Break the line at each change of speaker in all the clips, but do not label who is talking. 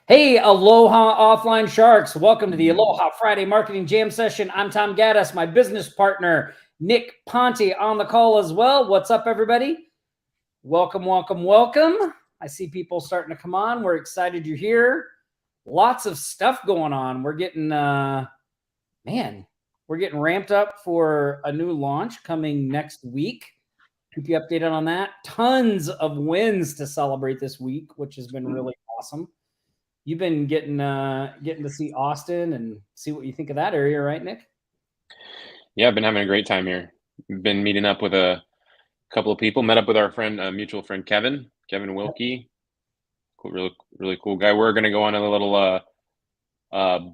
Hey, Aloha Offline Sharks. Welcome to the Aloha Friday Marketing Jam Session. I'm Tom Gaddis, my business partner, Nick Ponte, on the call as well. What's up, everybody? Welcome, welcome, welcome. I see people starting to come on. We're excited you're here. Lots of stuff going on. We're getting, we're getting ramped up for a new launch coming next week. Keep you updated on that. Tons of wins to celebrate this week, which has been really awesome. You've been getting to see Austin and see what you think of that area, right, Nick?
Yeah, I've been having a great time here. Been meeting up with a couple of people. Met up with our friend, mutual friend Kevin Wilkie. Cool, really cool guy. We're gonna go on a little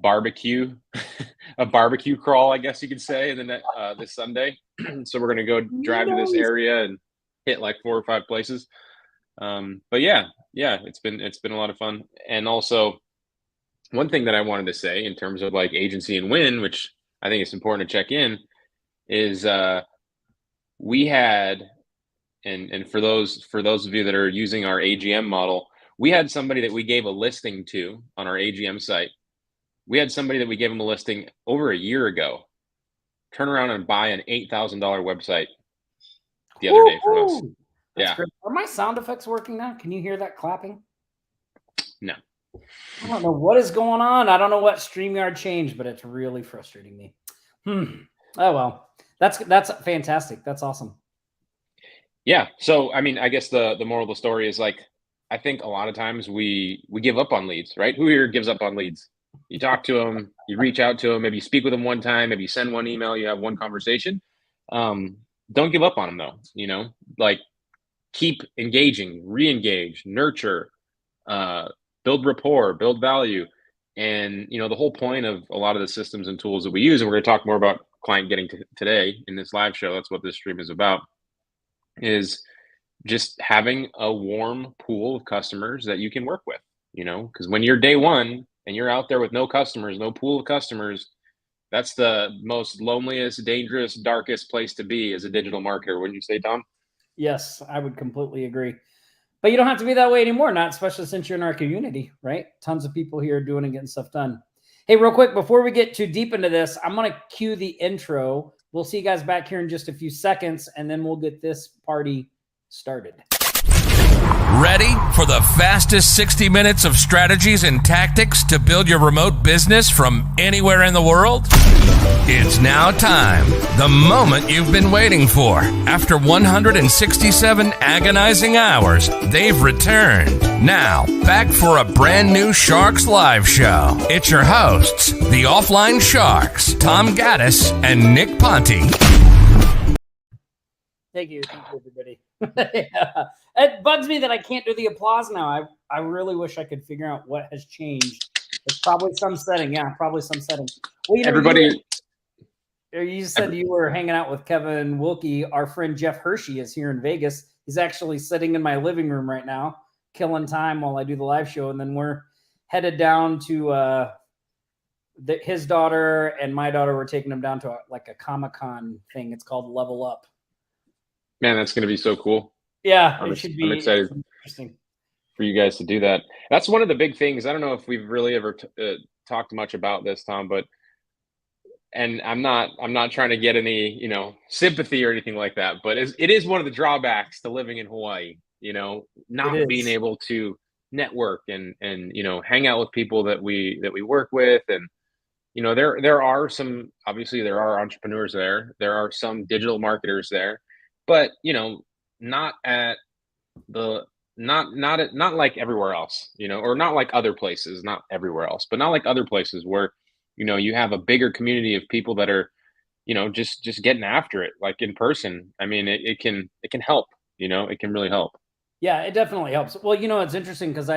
barbecue, a barbecue crawl, I guess you could say, and then this Sunday. So we're gonna go drive to this area and hit like 4 or 5 places. But yeah, it's been a lot of fun. And also, one thing that I wanted to say in terms of like agency and win, which I think it's important to check in, is we had and for those of you that are using our AGM model, we had somebody that we gave a listing to on our AGM site. We had somebody that we gave them a listing over a year ago turn around and buy an $8,000 website the other day from us.
That's great. Are my sound effects working now? Can you hear that clapping?
No.
I don't know what is going on. I don't know what StreamYard changed, but it's really frustrating me. Oh well. That's fantastic. That's awesome.
Yeah. So I mean, I guess the moral of the story is like, I think a lot of times we give up on leads, right? Who here gives up on leads? You talk to them, you reach out to them, maybe you speak with them one time, maybe you send one email, you have one conversation. Don't give up on them though, like keep engaging, re-engage, nurture, build rapport, build value. And, the whole point of a lot of the systems and tools that we use, and we're going to talk more about client getting today in this live show, that's what this stream is about, is just having a warm pool of customers that you can work with, because when you're day one and you're out there with no customers, no pool of customers, that's the most loneliest, dangerous, darkest place to be as a digital marketer. Wouldn't you say, Tom?
Yes, I would completely agree. But you don't have to be that way anymore, not especially since you're in our community, right? Tons of people here doing and getting stuff done. Hey, real quick, before we get too deep into this, I'm going to cue the intro. We'll see you guys back here in just a few seconds, and then we'll get this party started.
Ready for the fastest 60 minutes of strategies and tactics to build your remote business from anywhere in the world? It's now time, the moment you've been waiting for. After 167 agonizing hours, they've returned. Now, back for a brand new Sharks Live show. It's your hosts, the Offline Sharks, Tom Gaddis and Nick Ponte.
Thank you, everybody. Yeah. It bugs me that I can't do the applause now. I really wish I could figure out what has changed. It's probably some setting. Yeah, probably some setting. Well,
Everybody,
you said you were hanging out with Kevin Wilkie. Our friend Jeff Hershey is here in Vegas. He's actually sitting in my living room right now, killing time while I do the live show. And then we're headed down to his daughter and my daughter. We're taking him down to a Comic-Con thing. It's called Level Up.
Man, that's going to be so cool.
Yeah, I'm excited
interesting for you guys to do that. That's one of the big things. I don't know if we've really ever talked much about this, Tom, but I'm not trying to get any sympathy or anything like that. But it is one of the drawbacks to living in Hawaii. Not being able to network and hang out with people that we work with, and there are some, obviously there are entrepreneurs there. There are some digital marketers there. But not like everywhere else, or not like other places, not everywhere else, but not like other places where you have a bigger community of people that are just getting after it, like in person. I mean, it can help. It can really help.
Yeah, it definitely helps. Well, it's interesting because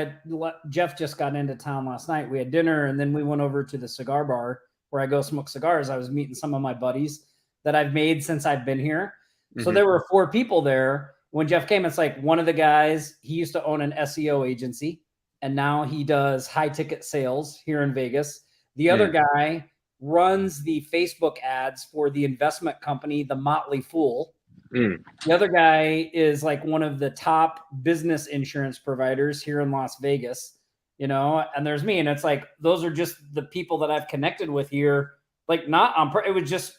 Jeff just got into town last night. We had dinner and then we went over to the cigar bar where I go smoke cigars. I was meeting some of my buddies that I've made since I've been here. So there were 4 people there. When Jeff came, it's like one of the guys, he used to own an SEO agency, and now he does high ticket sales here in Vegas. The other guy runs the Facebook ads for the investment company, The Motley Fool. The other guy is like one of the top business insurance providers here in Las Vegas. and there's me. And it's like, those are just the people that I've connected with here. Like not on, it was just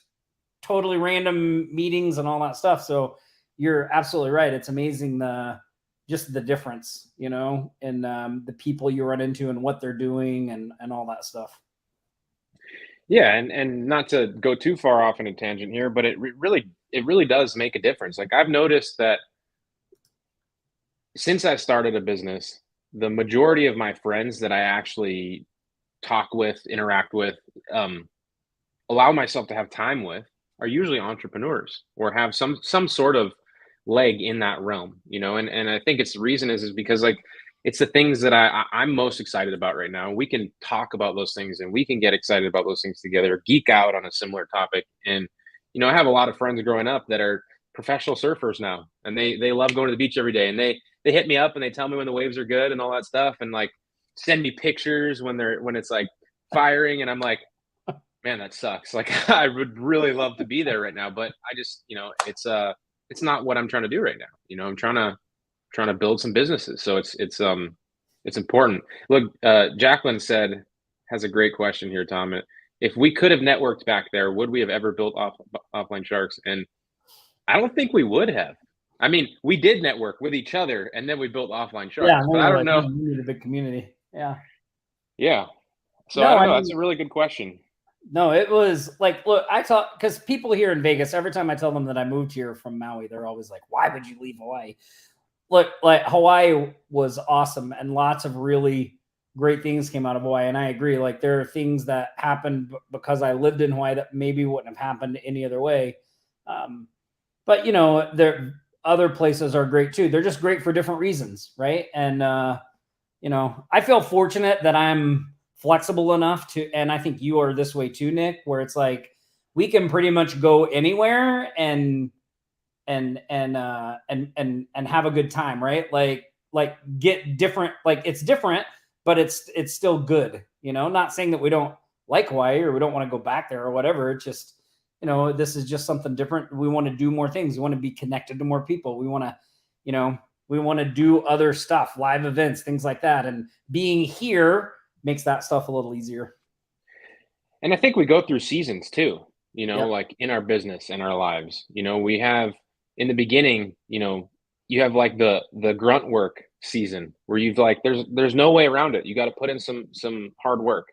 totally random meetings and all that stuff. So you're absolutely right. It's amazing just the difference, in the people you run into and what they're doing and all that stuff.
Yeah, and not to go too far off in a tangent here, but it really does make a difference. Like I've noticed that since I started a business, the majority of my friends that I actually talk with, interact with, allow myself to have time with are usually entrepreneurs or have some sort of leg in that realm, and I think it's the reason is because like it's the things that I'm most excited about right now. We can talk about those things and we can get excited about those things together, geek out on a similar topic. And I have a lot of friends growing up that are professional surfers now, and they love going to the beach every day, and they hit me up and they tell me when the waves are good and all that stuff, and like send me pictures when it's like firing, and I'm like, man, that sucks. Like I would really love to be there right now, but I just, it's not what I'm trying to do right now. I'm trying to build some businesses. So it's important. Look, Jacqueline has a great question here, Tom. If we could have networked back there, would we have ever built offline sharks? And I don't think we would have. I mean, we did network with each other and then we built offline sharks,
Yeah,
but I don't know.
We need a big community. Yeah.
Yeah. So
No,
I don't know. That's a really good question.
No, it was like, look, I thought, because people here in Vegas, every time I tell them that I moved here from Maui, they're always like, why would you leave Hawaii? Look, like Hawaii was awesome and lots of really great things came out of Hawaii. And I agree. Like there are things that happened because I lived in Hawaii that maybe wouldn't have happened any other way. But there other places are great too. They're just great for different reasons. Right. And, I feel fortunate that I'm flexible enough to, and I think you are this way too, Nick, where it's like, we can pretty much go anywhere and have a good time, right? Like get different, like it's different, but it's still good, not saying that we don't like Hawaii or we don't want to go back there or whatever. It's just, this is just something different. We want to do more things. We want to be connected to more people. We want to, do other stuff, live events, things like that. And being here makes that stuff a little easier.
And I think we go through seasons too,
Yep.
like in our business and our lives. We have in the beginning, you have like the grunt work season where you've like there's no way around it. You got to put in some hard work,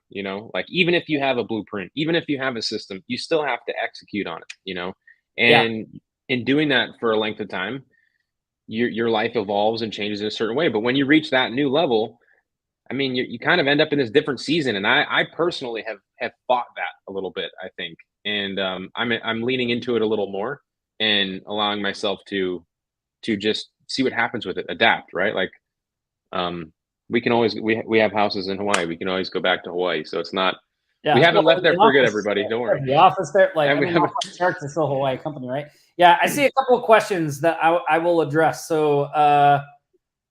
like even if you have a blueprint, even if you have a system, you still have to execute on it, and in doing that for a length of time, your life evolves and changes in a certain way. But when you reach that new level, I mean, you kind of end up in this different season, and I personally have fought that a little bit, I think, and I'm leaning into it a little more and allowing myself to just see what happens with it, adapt, right? Like, we can always we have houses in Hawaii, we can always go back to Hawaii, so it's not.
Yeah,
we haven't left there for good, everybody. Don't worry.
The office there, like,
And
Sharks is still a Hawaii company, right? Yeah, I see a couple of questions that I will address. So,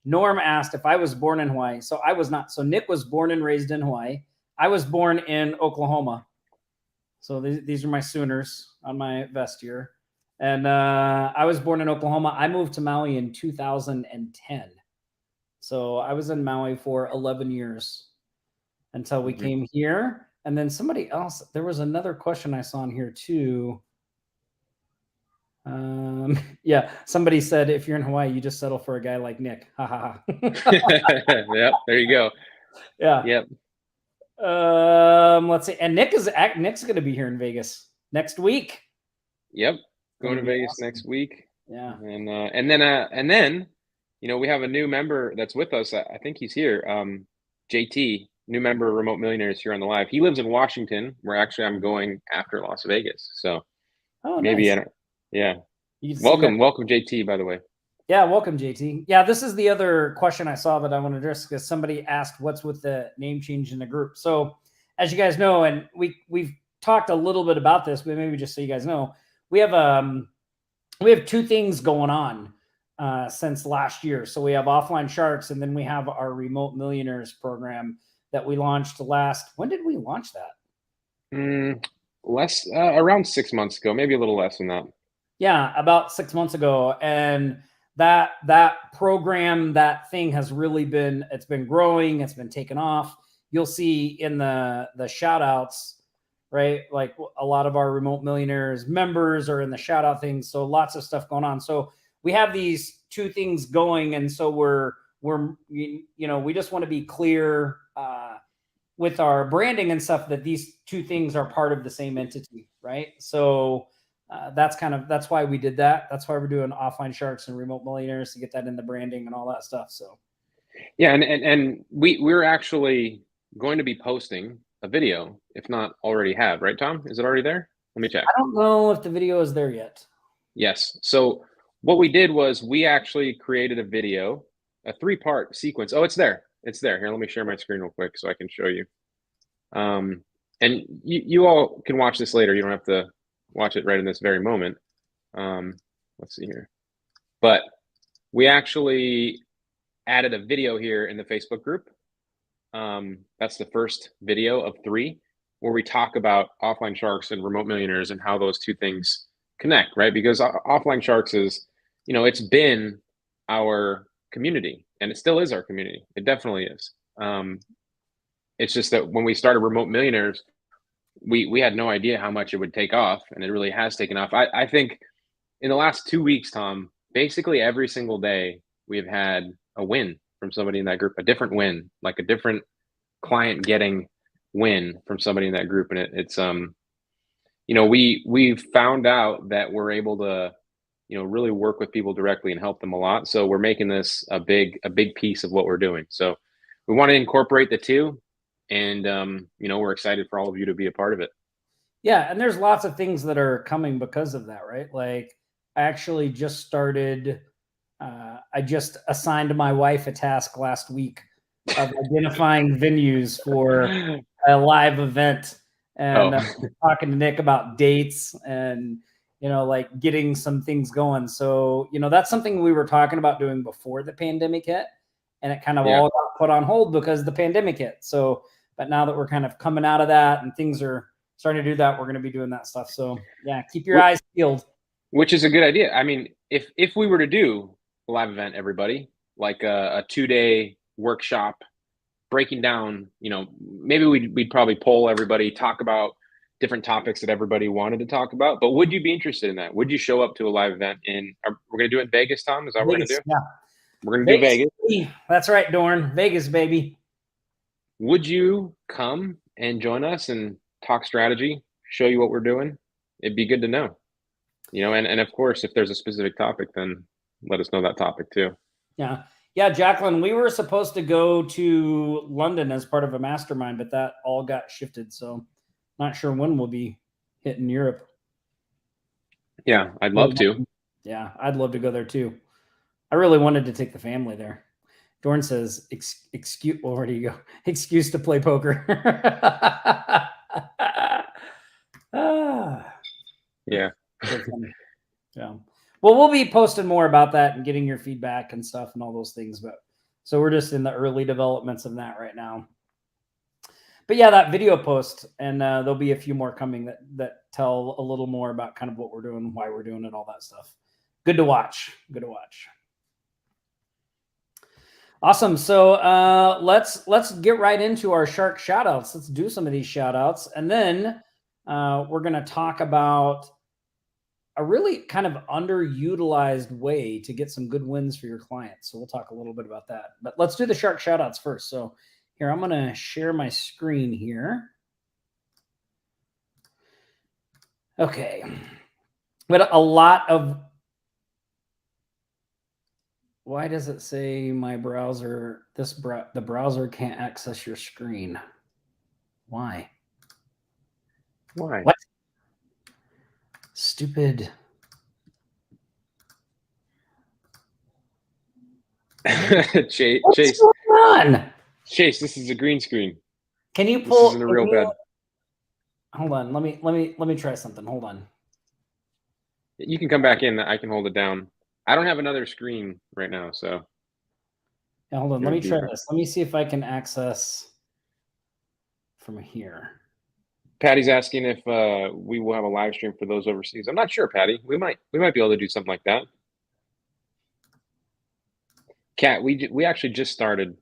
Norm asked if I was born in Hawaii. So I was not. So Nick was born and raised in Hawaii. I was born in Oklahoma. So these are my Sooners on my vest here. And I was born in Oklahoma. I moved to Maui in 2010. So I was in Maui for 11 years until we came here. And then somebody else, there was another question I saw in here too. Yeah, somebody said if you're in Hawaii, you just settle for a guy like Nick. Ha ha ha.
Yep, there you go.
Yeah.
Yep.
Let's see. And Nick's going to be here in Vegas next week.
Yep, going to Vegas next week.
Yeah.
And then we have a new member that's with us. I think he's here. JT, new member of Remote Millionaires here on the live. He lives in Washington, where actually I'm going after Las Vegas. So maybe
nice.
I don't. Yeah. Welcome, JT, by the way.
Yeah, welcome, JT. Yeah, this is the other question I saw that I want to address because somebody asked what's with the name change in the group. So as you guys know, and we've talked a little bit about this, but maybe just so you guys know, we have two things going on since last year. So we have Offline Sharks, and then we have our Remote Millionaires program that we launched when did we launch that?
Around 6 months ago, maybe a little less than that.
Yeah, about 6 months ago. And that program, that thing has really been, it's been growing, it's been taken off. You'll see in the shout outs, right? Like a lot of our Remote Millionaires members are in the shout out things. So lots of stuff going on. So we have these two things going. And so we're, we just want to be clear with our branding and stuff that these two things are part of the same entity, right? So that's why we did that. That's why we're doing Offline Sharks and Remote Millionaires, to get that in the branding and all that stuff. So
yeah, and we're actually going to be posting a video, if not already have, right, Tom? Is it already there? Let me check.
I don't know if the video is there yet.
Yes. So what we did was we actually created a video, a 3-part sequence. Oh, it's there. It's there. Here, let me share my screen real quick so I can show you. And you all can watch this later. You don't have to watch it right in this very moment. Let's see here. But we actually added a video here in the Facebook group. That's the first video of 3, where we talk about Offline Sharks and Remote Millionaires and how those two things connect, right? Because Offline Sharks is, it's been our community, and it still is our community. It definitely is. It's just that when we started Remote Millionaires, we had no idea how much it would take off, and it really has taken off. I think in the last 2 weeks, Tom, basically every single day we've had a win from somebody in that group, a different win, like a different client getting win from somebody in that group. And it's we've found out that we're able to, really work with people directly and help them a lot. So we're making this a big piece of what we're doing. So we want to incorporate the two, and we're excited for all of you to be a part of it.
Yeah, and there's lots of things that are coming because of that, right? Like I actually just started. I just assigned my wife a task last week of identifying venues for a live event, and talking to Nick about dates and, like getting some things going. So, that's something we were talking about doing before the pandemic hit, and it kind of all got put on hold because the pandemic hit. So, but now that we're kind of coming out of that and things are starting to do that, we're going to be doing that stuff. So yeah, keep your eyes peeled. Which
is a good idea. I mean, if we were to do a live event, everybody, like a 2-day workshop breaking down, maybe we'd probably poll everybody, talk about different topics that everybody wanted to talk about. But would you be interested in that? Would you show up to a live event we're going to do it in Vegas, Tom? Is that what we're going to do?
Yeah.
We're going to do Vegas.
Baby. That's right, Dorn. Vegas, baby.
Would you come and join us and talk strategy, show you what we're doing? It'd be good to know, and of course, if there's a specific topic, then let us know that topic too.
Yeah. Yeah, Jacqueline, we were supposed to go to London as part of a mastermind, but that all got shifted. So not sure when we'll be hitting Europe.
Yeah, I'd love to.
Yeah, I'd love to go there too. I really wanted to take the family there. Dorn says, excuse, well, where do you go? Excuse to play poker.
Yeah.
Yeah. Well, we'll be posting more about that and getting your feedback and stuff and all those things. But so we're just in the early developments of that right now. But yeah, that video post, and there'll be a few more coming that tell a little more about kind of what we're doing, why we're doing it, all that stuff. Good to watch. Good to watch. Awesome. So let's get right into our shark shout outs. Let's do some of these shout outs. And then we're going to talk about a really kind of underutilized way to get some good wins for your clients. So we'll talk a little bit about that. But let's do the shark shout outs first. So here, I'm going to share my screen here. Okay. But a lot of, why does it say my browser, the browser can't access your screen? Why?
Why?
What? Stupid.
Chase.
What's going on?
Chase, this is a green screen.
Can you pull?
This isn't a real bed.
Hold on. Let me try something. Hold on.
You can come back in. I can hold it down. I don't have another screen right now, so.
Yeah, hold on. Let me try this. Let me see if I can access from here.
Patty's asking if we will have a live stream for those overseas. I'm not sure, Patty. We might be able to do something like that. Kat, we actually just started,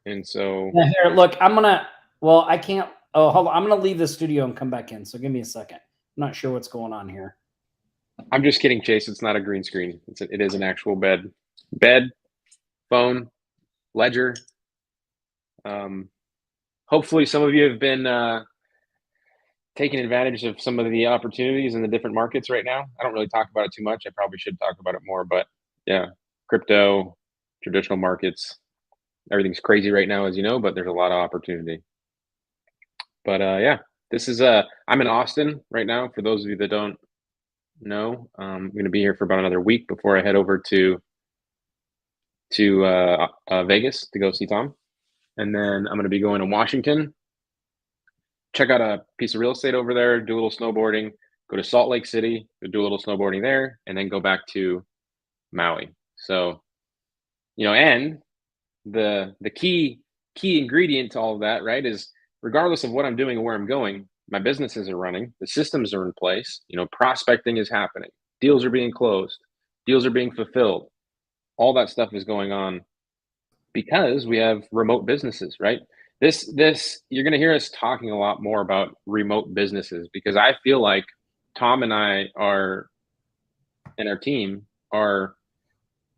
and so
Yeah, here, look, I can't. Oh, hold on. I'm going to leave the studio and come back in. So give me a second. I'm not sure what's going on here.
I'm just kidding, Chase. It's not a green screen. It is an actual bed, phone, ledger. Hopefully, some of you have been taking advantage of some of the opportunities in the different markets right now. I don't really talk about it too much. I probably should talk about it more, but yeah, crypto, traditional markets, everything's crazy right now, as you know, but there's a lot of opportunity. But yeah, this is I'm in Austin right now. For those of you that don't know, I'm going to be here for about another week before I head over to Vegas to go see Tom, and then I'm going to be going to Washington, check out a piece of real estate over there, do a little snowboarding, go to Salt Lake City, do a little snowboarding there, and then go back to Maui. So, and the key ingredient to all of that, right, is regardless of what I'm doing and where I'm going, my businesses are running, the systems are in place, prospecting is happening, deals are being closed, deals are being fulfilled. All that stuff is going on because we have remote businesses, right? This you're going to hear us talking a lot more about remote businesses, because I feel like Tom and I and our team are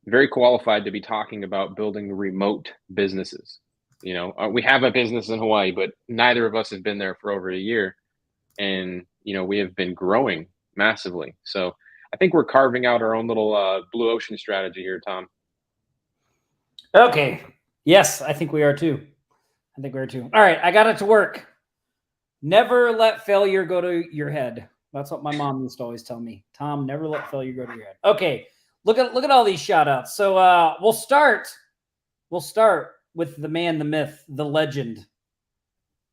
very qualified to be talking about building remote businesses. We have a business in Hawaii, but neither of us have been there for over a year, and we have been growing massively. So I think we're carving out our own little blue ocean strategy here, Tom.
Okay. Yes, I think we are too. All right, I got it to work. Never let failure go to your head. That's what my mom used to always tell me. Tom, never let failure go to your head. Okay, look at all these shout outs. So we'll start with the man, the myth, the legend,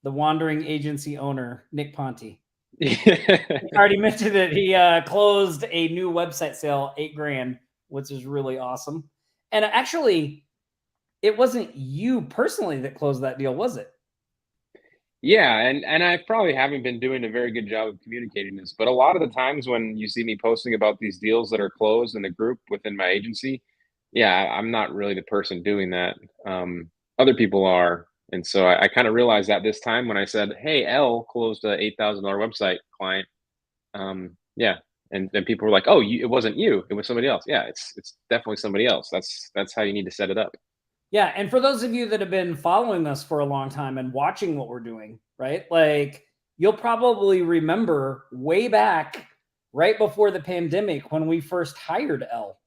the wandering agency owner, Nick Ponte. I already mentioned it. He closed a new website sale, $8,000, which is really awesome. And actually, it wasn't you personally that closed that deal, was it?
Yeah, and I probably haven't been doing a very good job of communicating this, but a lot of the times when you see me posting about these deals that are closed in a group within my agency, yeah, I'm not really the person doing that. Other people are. And so I kind of realized that this time when I said, hey, L closed a $8,000 website client. Yeah. And then people were like, oh, it wasn't you, it was somebody else. Yeah, it's definitely somebody else. That's how you need to set it up.
Yeah, and for those of you that have been following us for a long time and watching what we're doing, right? Like, you'll probably remember way back right before the pandemic when we first hired Elle.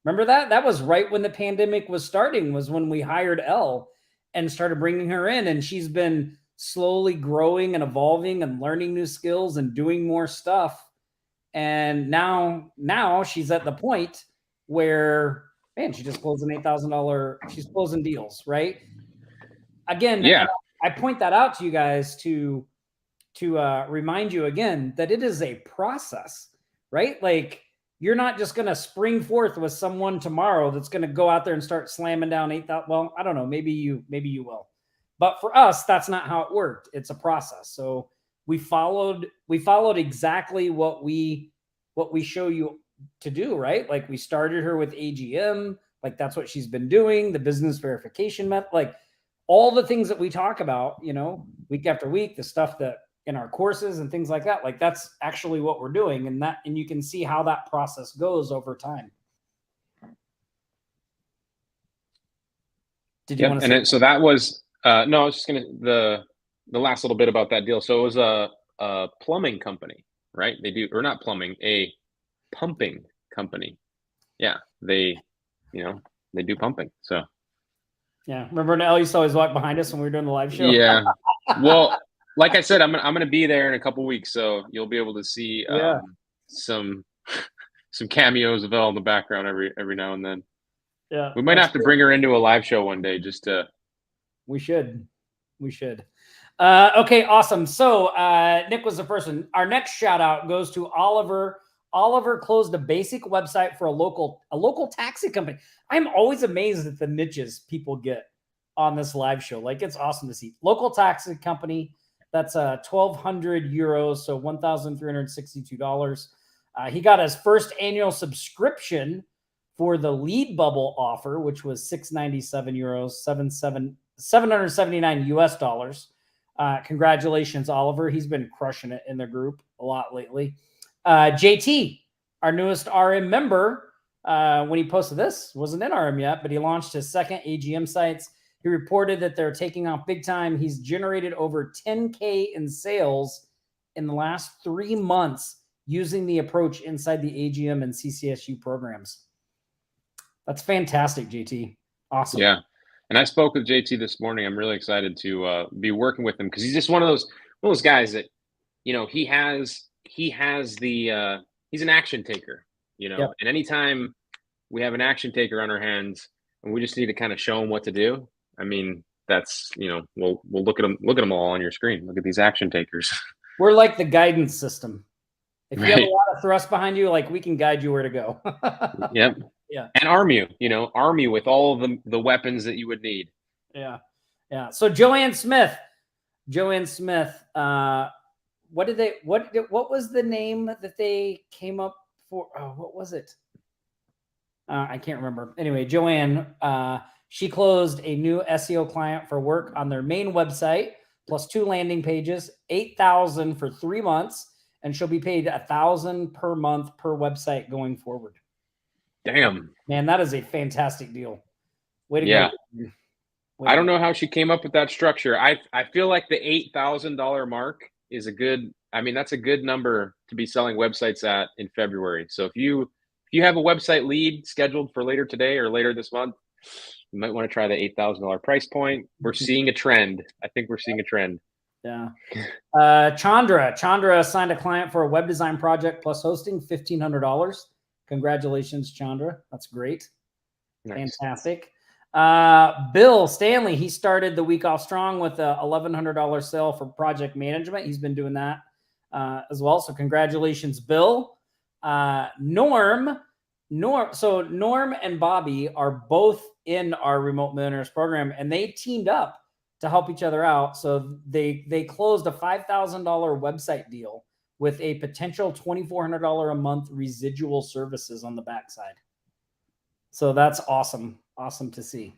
Remember that? That was right when the pandemic was starting, was when we hired Elle and started bringing her in, and she's been slowly growing and evolving and learning new skills and doing more stuff. And now she's at the point where, man, she just closed an $8,000. She's closing deals, right? Again,
yeah.
I point that out to you guys to remind you again that it is a process, right? Like, you're not just going to spring forth with someone tomorrow that's going to go out there and start slamming down 8,000. Well, I don't know. Maybe you will. But for us, that's not how it worked. It's a process. So we followed exactly what we show you to do, right? Like, we started her with AGM, like that's what she's been doing, the business verification method, like all the things that we talk about, week after week, the stuff that in our courses and things like that, like that's actually what we're doing. And you can see how that process goes over time. Did you want to say?
So that was no, I was just gonna the last little bit about that deal. So it was a plumbing company, right? They do, or not plumbing, a pumping company. Yeah, they do pumping. So
yeah, remember Elle used to always walk behind us when we were doing the live show?
Yeah. Well, like I said, I'm gonna be there in a couple weeks, so you'll be able to see some cameos of Elle in the background every now and then.
Yeah,
we might have to bring her into a live show one day just to.
We should. Okay, awesome. So Nick was the first one. Our next shout out goes to Oliver. Oliver closed a basic website for a local taxi company. I'm always amazed at the niches people get on this live show. Like, it's awesome to see. Local taxi company. That's 1,200 euros, so $1,362. He got his first annual subscription for the lead bubble offer, which was 697 euros, 779 US dollars. Congratulations, Oliver. He's been crushing it in the group a lot lately. JT, our newest RM member, when he posted this, wasn't in RM yet, but he launched his second AGM sites. He reported that they're taking off big time. He's generated over 10K in sales in the last 3 months using the approach inside the AGM and CCSU programs. That's fantastic, JT. Awesome.
Yeah. And I spoke with JT this morning. I'm really excited to be working with him because he's just one of those guys that, you know, he's an action taker, you know,
Yep.
and anytime we have an action taker on our hands and we just need to kind of show him what to do. I mean, that's, you know, we'll look at them all on your screen. Look at these action takers.
We're like the guidance system. If you have a
Right.
lot of thrust behind you, like we can guide you where to go.
Yep.
Yeah.
And arm you with all of the weapons that you would need.
Yeah. Yeah. So Joanne Smith, what was the name that they came up for? Oh, what was it? I can't remember. Anyway, Joanne, she closed a new SEO client for work on their main website, plus 2 landing pages, $8,000 for 3 months, and she'll be paid $1,000 per month per website going forward.
Damn.
Man, that is a fantastic deal. Way to
Yeah.
go.
I don't know how she came up with that structure. I feel like the $8,000 mark is that's a good number to be selling websites at in February. So if you have a website lead scheduled for later today or later this month, you might want to try the $8,000 price point. We're seeing a trend. I think we're seeing a trend.
Yeah. Chandra signed a client for a web design project plus hosting, $1,500. Congratulations, Chandra. That's great.
Nice.
Fantastic. Bill Stanley, he started the week off strong with a $1,100 sale for project management. He's been doing that as well. So congratulations, Bill. Norm and Bobby are both in our Remote Millionaires program, and they teamed up to help each other out. So they closed a $5,000 website deal with a potential $2,400 a month residual services on the backside. So that's awesome. Awesome to see.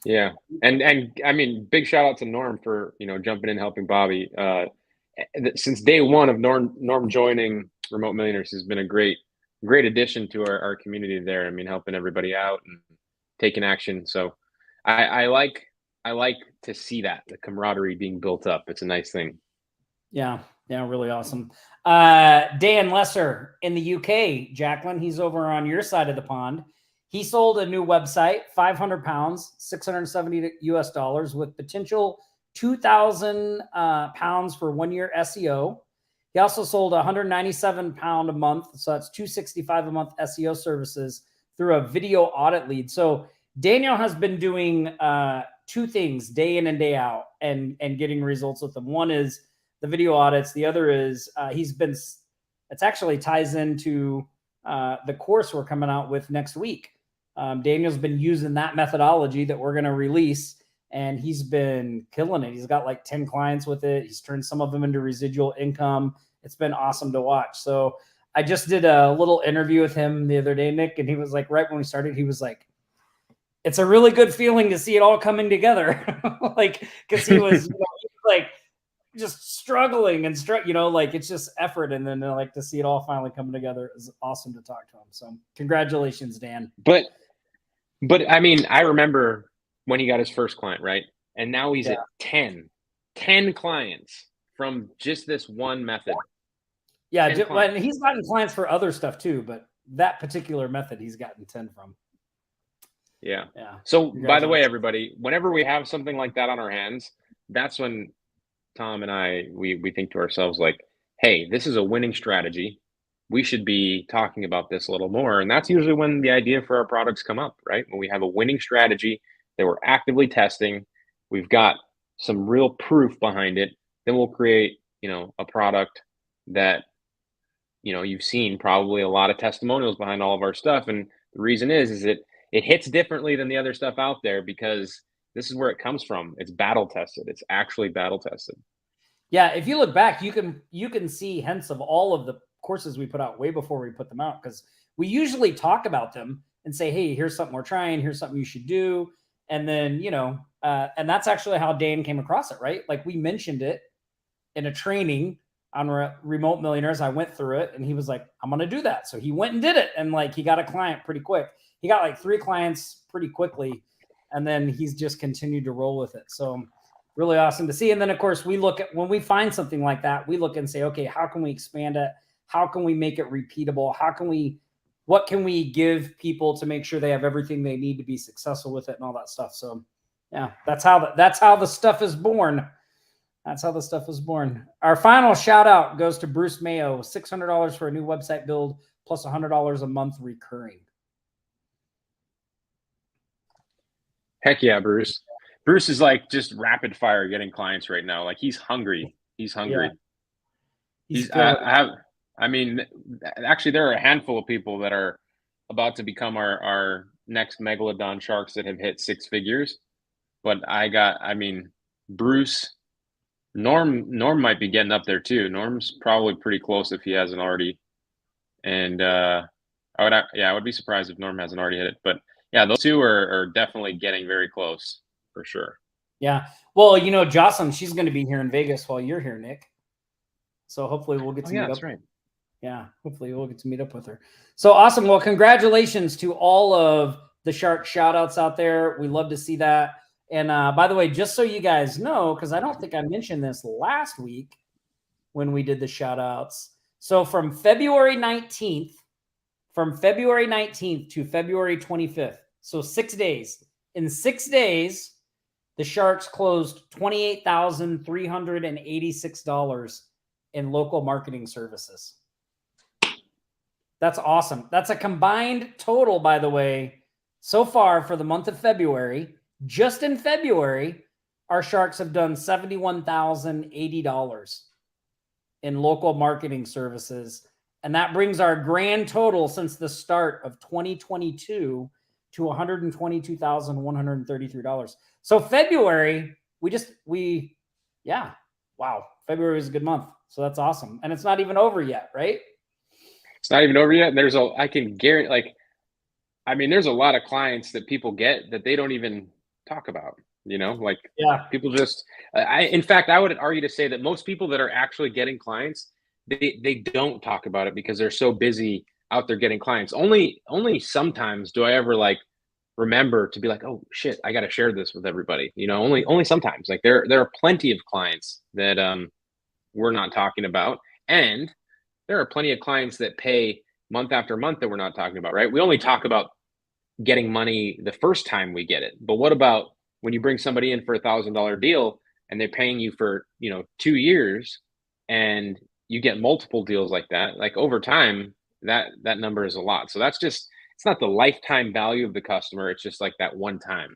Yeah. And I mean, big shout out to Norm for, jumping in, helping Bobby. Since day one of Norm joining Remote Millionaires has been a great addition to our community there. I mean, helping everybody out and taking action. So I like to see that, the camaraderie being built up. It's a nice thing.
Yeah, really awesome. Dan Lesser in the UK, Jacqueline, he's over on your side of the pond. He sold a new website, 500 pounds, $670 US dollars, with potential 2,000 pounds for 1 year SEO. He also sold 197 pound a month, so that's 265 a month SEO services through a video audit lead. So Daniel has been doing 2 things day in and day out and getting results with them. One is the video audits. The other is it's actually ties into the course we're coming out with next week. Daniel's been using that methodology that we're going to release, and he's been killing it. He's got like 10 clients with it. He's turned some of them into residual income. It's been awesome to watch. So I just did a little interview with him the other day, Nick, and he was like, right when we started, he was like, it's a really good feeling to see it all coming together. Like, because he was, like just struggling and like it's just effort. And then like to see it all finally coming together is awesome to talk to him. So congratulations, Dan.
But I mean, I remember when he got his first client, right? And now he's at 10 clients from just this one method.
Yeah. And he's gotten clients for other stuff too, but that particular method he's gotten 10 from.
Yeah. So by the way, everybody, whenever we have something like that on our hands, that's when Tom and I, we think to ourselves like, hey, this is a winning strategy. We should be talking about this a little more. And that's usually when the idea for our products come up, right? When we have a winning strategy that we're actively testing, we've got some real proof behind it, then we'll create, a product that, you've seen probably a lot of testimonials behind all of our stuff. And the reason is it hits differently than the other stuff out there because this is where it comes from. It's battle tested. It's actually battle tested.
Yeah. If you look back, you can see hints of all of the courses we put out way before we put them out, because we usually talk about them and say, hey, here's something we're trying, here's something you should do. And then, and that's actually how Dan came across it, right? Like we mentioned it in a training on Remote Millionaires. I went through it and he was like, I'm going to do that. So he went and did it. And like, he got a client pretty quick. He got like 3 clients pretty quickly. And then he's just continued to roll with it. So really awesome to see. And then of course we look at, when we find something like that, we look and say, okay, how can we expand it? How can we make it repeatable? What can we give people to make sure they have everything they need to be successful with it and all that stuff? So yeah, that's how the stuff is born. That's how the stuff is born. Our final shout out goes to Bruce Mayo, $600 for a new website build plus $100 a month recurring.
Heck yeah, Bruce. Bruce is like just rapid fire getting clients right now. Like he's hungry. He's hungry.
Yeah.
Actually, there are a handful of people that are about to become our next Megalodon sharks that have hit 6 figures. But Bruce, Norm might be getting up there too. Norm's probably pretty close if he hasn't already. And I would be surprised if Norm hasn't already hit it. But yeah, those two are definitely getting very close for sure.
Yeah. Well, Jocelyn, she's going to be here in Vegas while you're here, Nick. So hopefully we'll get to meet up.
That's right.
Yeah, hopefully we'll get to meet up with her. So awesome. Well, congratulations to all of the shark shout outs out there. We love to see that. And by the way, just so you guys know, because I don't think I mentioned this last week when we did the shout outs. So from February 19th to February 25th, so 6 days. In 6 days, the Sharks closed $28,386 in local marketing services. That's awesome. That's a combined total, by the way, so far for the month of February. Just in February, our Sharks have done $71,080 in local marketing services. And that brings our grand total since the start of 2022 to $122,133. So February, wow. February is a good month. So that's awesome. And it's not even over yet, right?
It's not even over yet. And there's a lot of clients that people get that they don't even talk about, people just, in fact, I would argue to say that most people that are actually getting clients, they don't talk about it because they're so busy out there getting clients. Only sometimes do I ever remember to be like, oh shit, I got to share this with everybody. Only sometimes. Like there are plenty of clients that we're not talking about, and there are plenty of clients that pay month after month that we're not talking about, right? We only talk about getting money the first time we get it. But what about when you bring somebody in for $1,000 deal and they're paying you for 2 years, and you get multiple deals like that? Like over time, that number is a lot. So that's just, it's not the lifetime value of the customer. It's just like that one time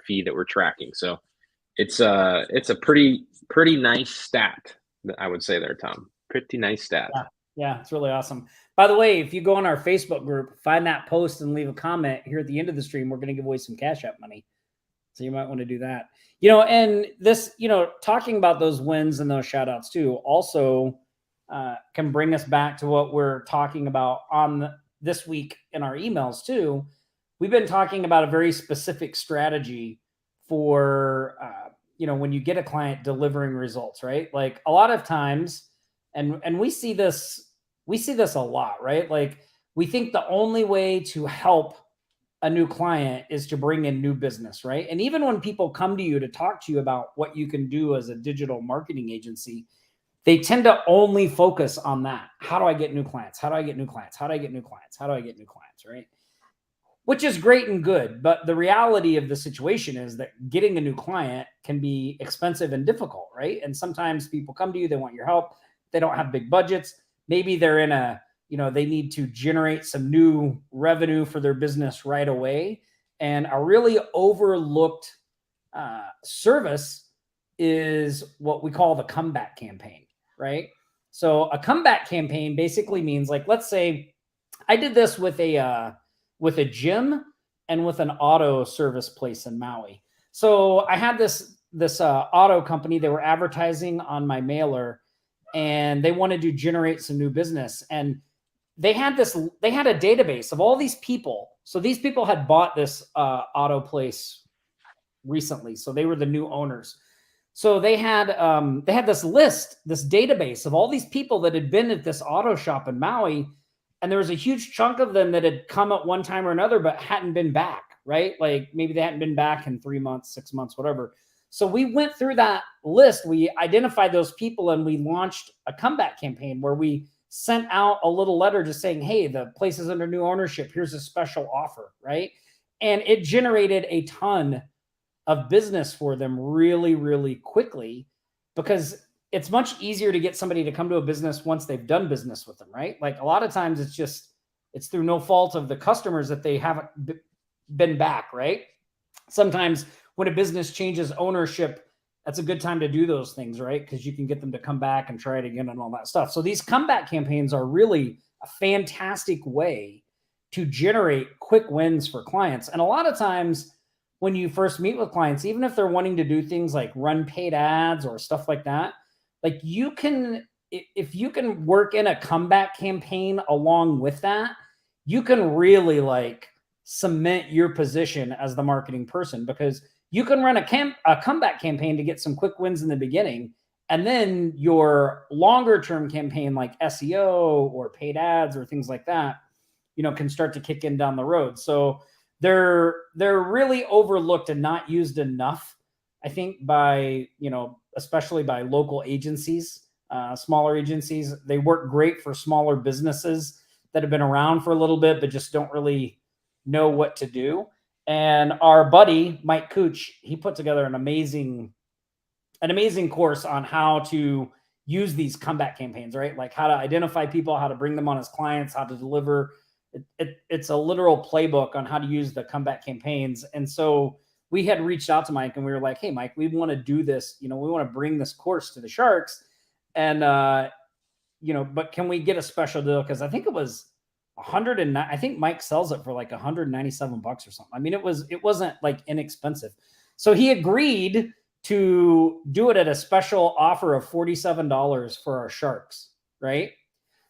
fee that we're tracking. So it's a pretty nice stat, I would say there, Tom. Pretty nice stat.
Yeah, it's really awesome. By the way, if you go on our Facebook group, find that post and leave a comment here at the end of the stream, we're going to give away some Cash App money. So you might want to do that. And this, talking about those wins and those shout outs too, also can bring us back to what we're talking about on this week in our emails too. We've been talking about a very specific strategy for, when you get a client delivering results, right? Like a lot of times, and we see this a lot, right? Like we think the only way to help a new client is to bring in new business, right? And even when people come to you to talk to you about what you can do as a digital marketing agency, they tend to only focus on that. How do I get new clients? How do I get new clients? How do I get new clients? How do I get new clients, right? Which is great and good, but the reality of the situation is that getting a new client can be expensive and difficult, right? And sometimes people come to you, they want your help. They don't have big budgets. Maybe they're in they need to generate some new revenue for their business right away. And a really overlooked service is what we call the comeback campaign, right? So a comeback campaign basically means, like, let's say I did this with a gym and with an auto service place in Maui. So I had this auto company. They were advertising on my mailer, and they wanted to generate some new business. And they had a database of all these people. So these people had bought this auto place recently. So they were the new owners. So they had this list, this database of all these people that had been at this auto shop in Maui. And there was a huge chunk of them that had come at one time or another, but hadn't been back, right? Like maybe they hadn't been back in 3 months, 6 months, whatever. So we went through that list. We identified those people and we launched a comeback campaign where we sent out a little letter just saying, hey, the place is under new ownership. Here's a special offer, right? And it generated a ton of business for them really, really quickly, because it's much easier to get somebody to come to a business once they've done business with them, right? Like a lot of times it's through no fault of the customers that they haven't been back, right? Sometimes when a business changes ownership, that's a good time to do those things, right? Because you can get them to come back and try it again and all that stuff. So these comeback campaigns are really a fantastic way to generate quick wins for clients. And a lot of times when you first meet with clients, even if they're wanting to do things like run paid ads or stuff like that, like you can, if you can work in a comeback campaign along with that, you can really like cement your position as the marketing person, because you can run a comeback campaign to get some quick wins in the beginning. And then your longer term campaign like SEO or paid ads or things like that, can start to kick in down the road. So they're really overlooked and not used enough, I think, by, especially by local agencies, smaller agencies. They work great for smaller businesses that have been around for a little bit, but just don't really know what to do. And our buddy, Mike Cooch, he put together an amazing course on how to use these comeback campaigns, right? Like how to identify people, how to bring them on as clients, how to deliver. It's a literal playbook on how to use the comeback campaigns. And so we had reached out to Mike and we were like, hey, Mike, we want to do this. We want to bring this course to the Sharks. And, but can we get a special deal? Because I think it was I think Mike sells it for like $197 or something. I mean, it wasn't like inexpensive. So he agreed to do it at a special offer of $47 for our Sharks, right?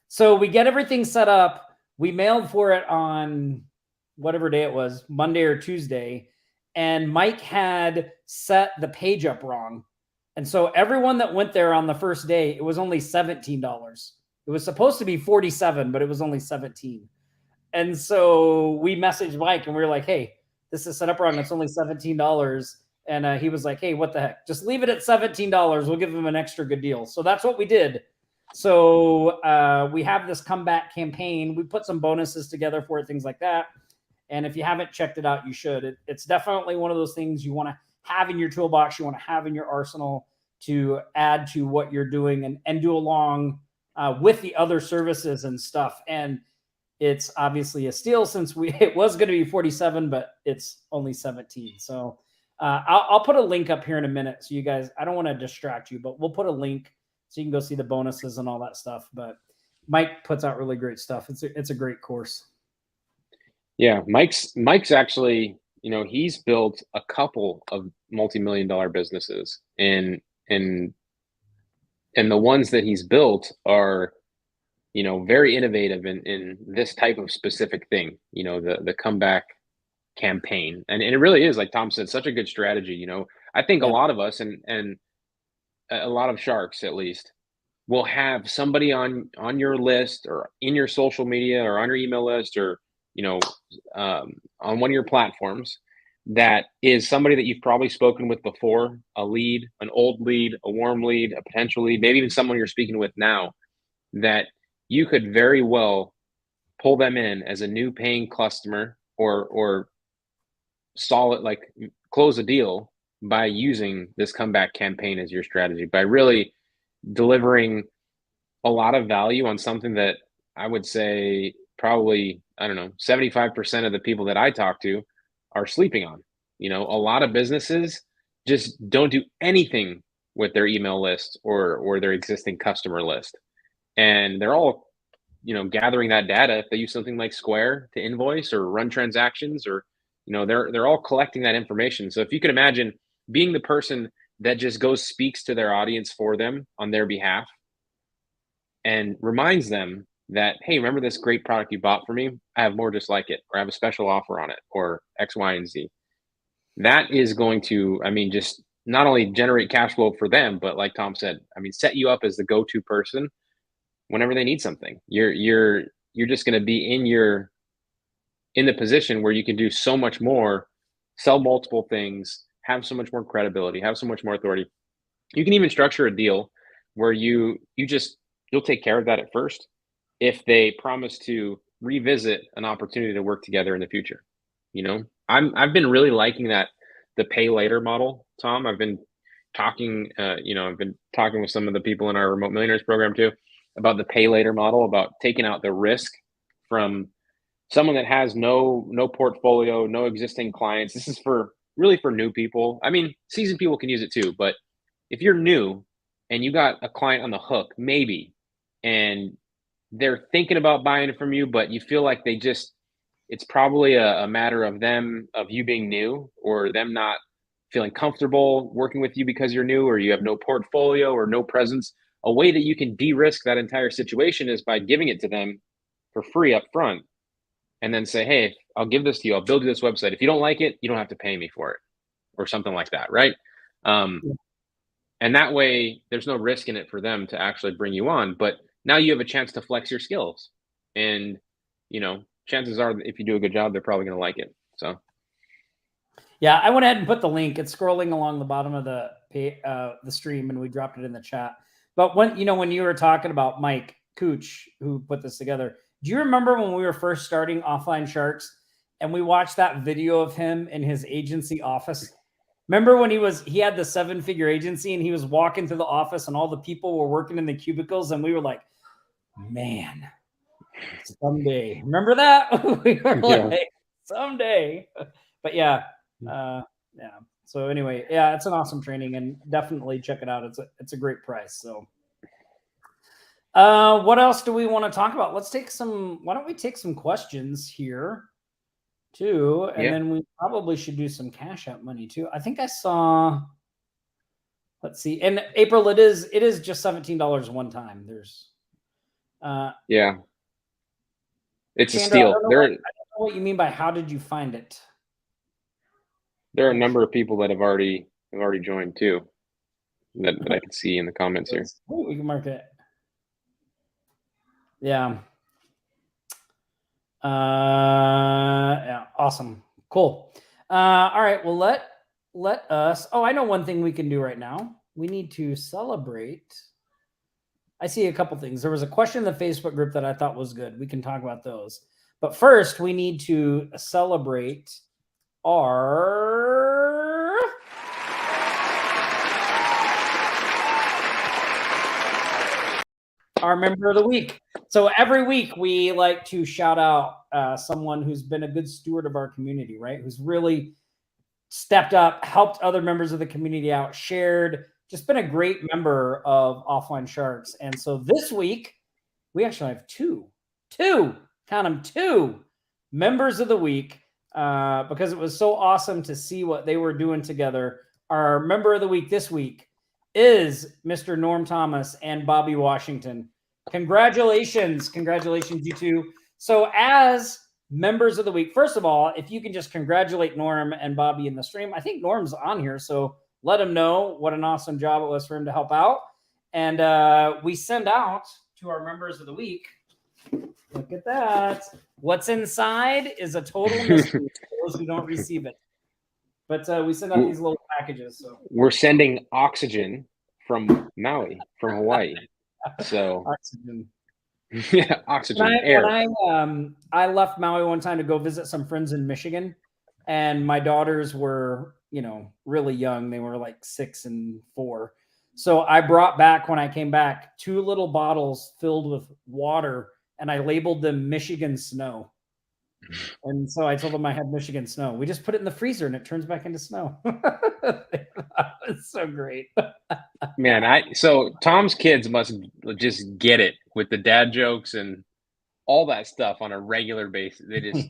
So we get everything set up. We mailed for it on whatever day it was, Monday or Tuesday. And Mike had set the page up wrong. And so everyone that went there on the first day, it was only $17. It was supposed to be $47, but it was only $17. And so we messaged Mike and we were like, hey, this is set up wrong. It's only $17. And he was like, hey, what the heck? Just leave it at $17. We'll give him an extra good deal. So that's what we did. So we have this comeback campaign. We put some bonuses together for it, things like that. And if you haven't checked it out, you should. It's definitely one of those things you want to have in your toolbox, you want to have in your arsenal to add to what you're doing and do along with the other services and stuff. And it's obviously a steal since it was going to be 47, but it's only 17. So I'll put a link up here in a minute. So you guys, I don't want to distract you, but we'll put a link so you can go see the bonuses and all that stuff. But Mike puts out really great stuff. It's a great course.
Yeah. Mike's actually, he's built a couple of multi-million-dollar businesses, and the ones that he's built are, very innovative in this type of specific thing, the comeback campaign. And it really is, like Tom said, such a good strategy. I think a lot of us and a lot of Sharks, at least, will have somebody on your list or in your social media or on your email list or, on one of your platforms that is somebody that you've probably spoken with before, a lead, an old lead, a warm lead, a potential lead, maybe even someone you're speaking with now, that you could very well pull them in as a new paying customer or solid, like close a deal by using this comeback campaign as your strategy, by really delivering a lot of value on something that I would say probably, 75% of the people that I talk to are sleeping on. A lot of businesses just don't do anything with their email list or their existing customer list. And they're all, gathering that data. If they use something like Square to invoice or run transactions, or, they're all collecting that information. So if you can imagine being the person that just speaks to their audience for them on their behalf and reminds them that, hey, remember this great product you bought for me? I have more just like it, or I have a special offer on it, or X, Y, and Z. That is going to, I mean, just not only generate cash flow for them, but like Tom said, I mean, set you up as the go-to person whenever they need something. You're just going to be in the position where you can do so much more, sell multiple things, have so much more credibility, have so much more authority. You can even structure a deal where you'll take care of that at first if they promise to revisit an opportunity to work together in the future. I've been really liking the pay later model, Tom. I've been talking with some of the people in our Remote Millionaires program too about the pay later model, about taking out the risk from someone that has no portfolio, no existing clients. This is really for new people. I mean, seasoned people can use it too, but if you're new and you got a client on the hook, maybe, and they're thinking about buying it from you, but you feel like it's probably a matter of you being new, or them not feeling comfortable working with you because you're new, or you have no portfolio or no presence. A way that you can de-risk that entire situation is by giving it to them for free up front, and then say, hey, I'll give this to you. I'll build you this website. If you don't like it, you don't have to pay me for it, or something like that, right? And that way, there's no risk in it for them to actually bring you on. But now you have a chance to flex your skills. And, chances are, if you do a good job, they're probably going to like it. So,
yeah, I went ahead and put the link. It's scrolling along the bottom of the stream, and we dropped it in the chat. But when you were talking about Mike Cooch, who put this together, do you remember when we were first starting Offline Sharks and we watched that video of him in his agency office? Remember when he had the 7-figure agency and he was walking through the office and all the people were working in the cubicles, and we were like, man, someday. Remember that? We were like, someday. But yeah. So anyway, yeah, it's an awesome training, and definitely check it out. It's a great price. So what else do we want to talk about? Why don't we take some questions here too? And then we probably should do some Cash App money too. I think I saw, let's see. In April, it is just $17 one time. There's
it's
Sandra,
a steal.
I don't know what you mean by how did you find it?
There are a number of people that have already joined too, that I can see in the comments here.
We can mark it. Yeah. Yeah. Awesome. Cool. All right. Well, let us. Oh, I know one thing we can do right now. We need to celebrate. I see a couple things. There was a question in the Facebook group that I thought was good. We can talk about those. But first, we need to celebrate our member of the week. So every week we like to shout out someone who's been a good steward of our community, right? Who's really stepped up, helped other members of the community out, shared, just been a great member of Offline Sharks. And so this week we actually have two, count them, two members of the week, because it was so awesome to see what they were doing together. Our member of the week this week is Mr. Norm Thomas and Bobby Washington. Congratulations, you two. So as members of the week, first of all, if you can just congratulate Norm and Bobby in the stream. I think Norm's on here, so let him know what an awesome job it was for him to help out. And we send out to our members of the week. Look at that. What's inside is a total mystery for those who don't receive it. But we send out these little packages. So
we're sending oxygen from Maui, from Hawaii. So
oxygen.
Yeah, oxygen, air.
When I left Maui one time to go visit some friends in Michigan, and my daughters were, really young. They were like 6 and 4. So I brought back, when I came back, 2 little bottles filled with water, and I labeled them Michigan Snow. And so I told them I had Michigan Snow. We just put it in the freezer and it turns back into snow. It's so great.
Man, so Tom's kids must just get it with the dad jokes and all that stuff on a regular basis. They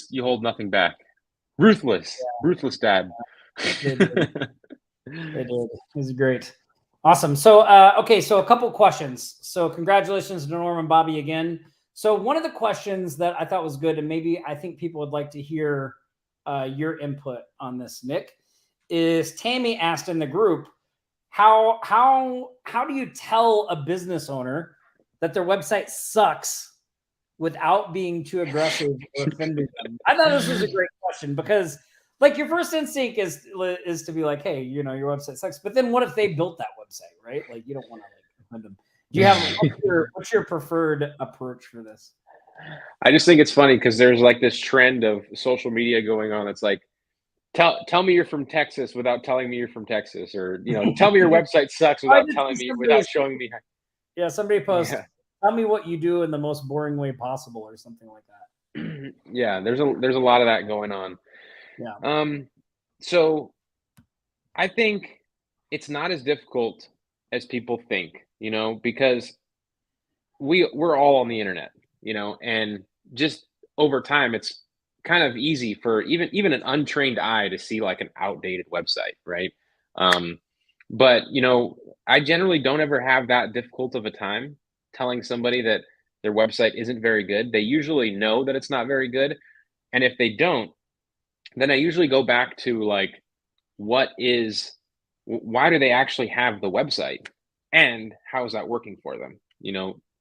you hold nothing back. Ruthless dad.
They did. It was great. Awesome. So, okay. So a couple questions. So congratulations to Norm and Bobby again. So one of the questions that I thought was good, and maybe I think people would like to hear your input on this, Nick, is Tammy asked in the group, how do you tell a business owner that their website sucks without being too aggressive or offending them? I thought this was a great question because, like, your first instinct is to be like, hey, you know, your website sucks. But then what if they built that website, right? Like, you don't want to like offend them. Do you have what's your preferred approach for this?
I just think it's funny because there's like this trend of social media going on. It's like, tell me you're from Texas without telling me you're from Texas, or tell me your website sucks
I
without
did
telling
see
me,
somebody
without
say,
showing me.
yeah, somebody post,
Yeah.
tell me what you do in the most boring way possible, or something like that.
Yeah, there's a lot of that going on.
Yeah.
So I think it's not as difficult as people think, because we're all on the internet, and just over time, it's kind of easy for even an untrained eye to see like an outdated website, right? Um, but I generally don't ever have that difficult of a time telling somebody that their website isn't very good. They usually know that it's not very good, and if they don't, then I usually go back to like, why do they actually have the website, and how is that working for them?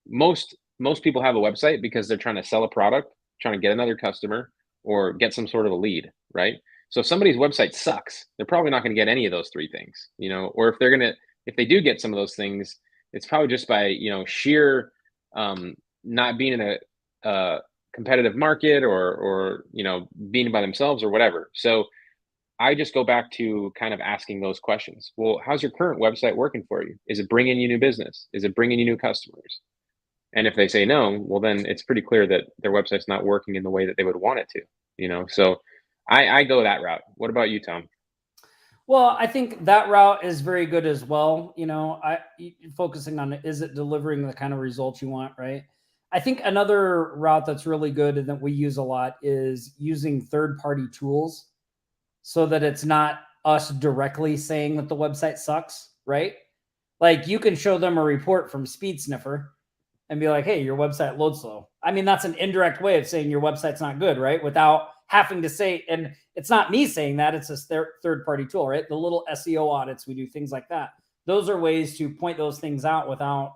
Most people have a website because they're trying to sell a product, trying to get another customer, or get some sort of a lead, right? So if somebody's website sucks, they're probably not going to get any of those three things, or if they do get some of those things, it's probably just by sheer not being in a competitive market, or being by themselves or whatever. So I just go back to kind of asking those questions. Well, how's your current website working for you? Is it bringing you new business? Is it bringing you new customers? And if they say no, well, then it's pretty clear that their website's not working in the way that they would want it to. So I go that route. What about you, Tom?
Well, I think that route is very good as well. Focusing on, is it delivering the kind of results you want, right? I think another route that's really good and that we use a lot is using third-party tools so that it's not us directly saying that the website sucks, right? Like, you can show them a report from Speed Sniffer and be like, hey, your website loads slow. I mean, that's an indirect way of saying your website's not good, right? Without having to say, and it's not me saying that, it's a third-party tool, right? The little SEO audits we do, things like that. Those are ways to point those things out without,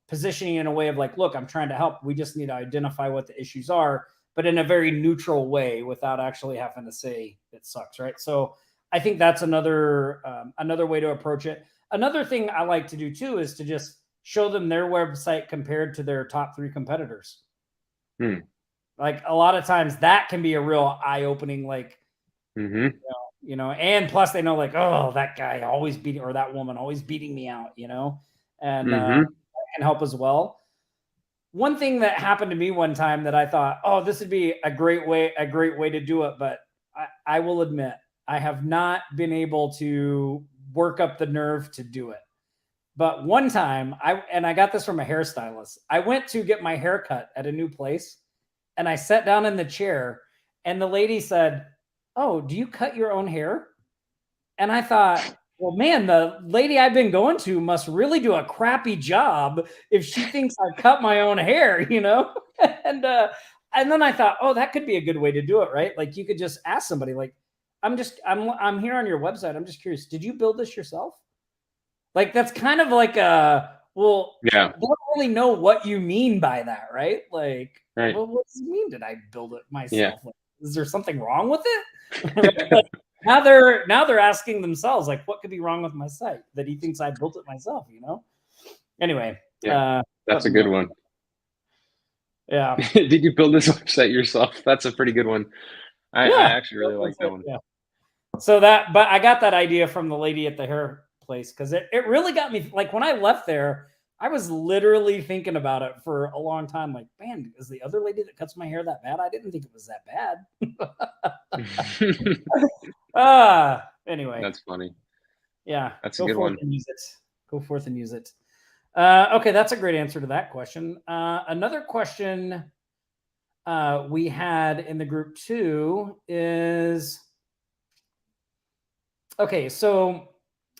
positioning in a way of like, look, I'm trying to help. We just need to identify what the issues are, but in a very neutral way without actually having to say it sucks, right? So I think that's another way to approach it. Another thing I like to do too is to just show them their website compared to their top 3 competitors. Like, a lot of times that can be a real eye-opening, like, and plus they know like, oh, that guy always beating, or that woman always beating me out, and that can help as well. One thing that happened to me one time that I thought, oh, this would be a great way to do it, but I will admit I have not been able to work up the nerve to do it. But one time, I got this from a hairstylist. I went to get my hair cut at a new place, and I sat down in the chair, and the lady said, oh, do you cut your own hair? And I thought, well, man, the lady I've been going to must really do a crappy job if she thinks I cut my own hair, and then I thought, oh, that could be a good way to do it, right? Like, you could just ask somebody, like, I'm here on your website. I'm just curious, did you build this yourself? Like, that's kind of like well,
Yeah.
I don't really know what you mean by that, right? Like,
Right.
well, what does it mean? Did I build it myself?
Yeah.
Like, is there something wrong with it? Right? Like, now they're asking themselves, like, what could be wrong with my site that he thinks I built it myself? Anyway,
Yeah, that's a good one.
Yeah.
Did you build this website yourself? That's a pretty good one. I actually really like that one.
Yeah. So but I got that idea from the lady at the hair place, because it really got me. Like, when I left there, I was literally thinking about it for a long time. Like, man, is the other lady that cuts my hair that bad? I didn't think it was that bad. Anyway.
That's funny.
Yeah.
That's a good one.
Go forth and use it. Okay, that's a great answer to that question. Another question we had in the group too is, okay, so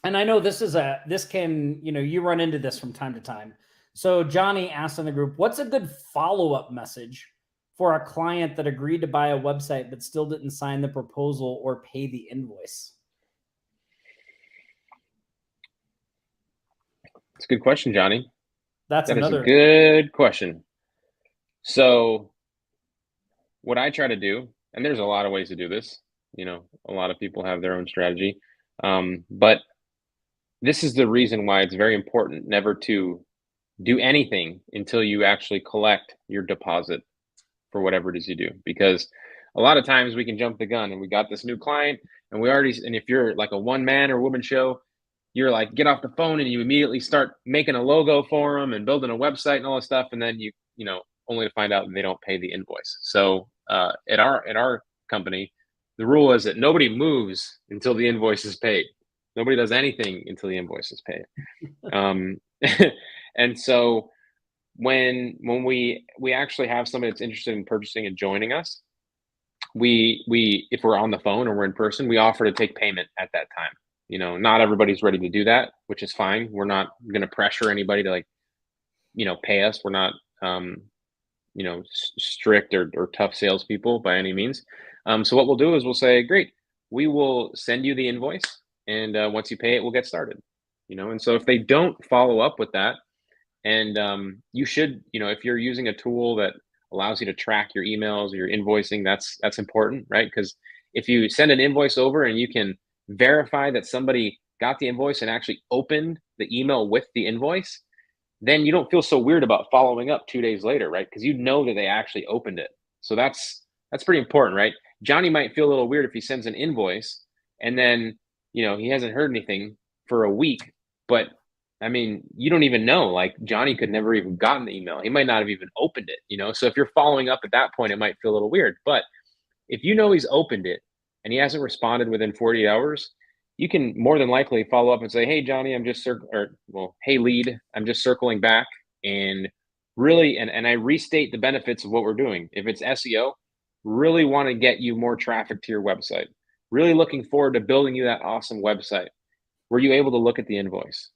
and I know this can, you run into this from time to time. So Johnny asked in the group, what's a good follow-up message for a client that agreed to buy a website but still didn't sign the proposal or pay the invoice?
It's a good question, Johnny.
That's
That is a
another.
good question. So what I try to do, and there's a lot of ways to do this, a lot of people have their own strategy. But this is the reason why it's very important never to do anything until you actually collect your deposit for whatever it is you do. Because a lot of times we can jump the gun and we got this new client and if you're like a one man or woman show, you're like, get off the phone and you immediately start making a logo for them and building a website and all this stuff. And then only to find out that they don't pay the invoice. So at our company, the rule is that nobody moves until the invoice is paid. Nobody does anything until the invoice is paid. And so when we actually have somebody that's interested in purchasing and joining us, we if we're on the phone or we're in person, we offer to take payment at that time. Not everybody's ready to do that, which is fine. We're not going to pressure anybody to pay us. We're not strict or tough salespeople by any means. So what we'll do is we'll say, great, we will send you the invoice, and once you pay it, we'll get started. And so if they don't follow up with that, and you should, if you're using a tool that allows you to track your emails or your invoicing, that's important, right? Because if you send an invoice over and you can verify that somebody got the invoice and actually opened the email with the invoice, then you don't feel so weird about following up 2 days later, right? Because you know that they actually opened it. So that's pretty important, right? Johnny might feel a little weird if he sends an invoice and then, he hasn't heard anything for a week, but I mean, you don't even know, like Johnny could never even gotten the email. He might not have even opened it, So if you're following up at that point, it might feel a little weird. But if he's opened it and he hasn't responded within 48 hours, you can more than likely follow up and say, hey, Johnny, hey, lead, I'm just circling back and really, and I restate the benefits of what we're doing. If it's SEO, really want to get you more traffic to your website. Really looking forward to building you that awesome website. Were you able to look at the invoice?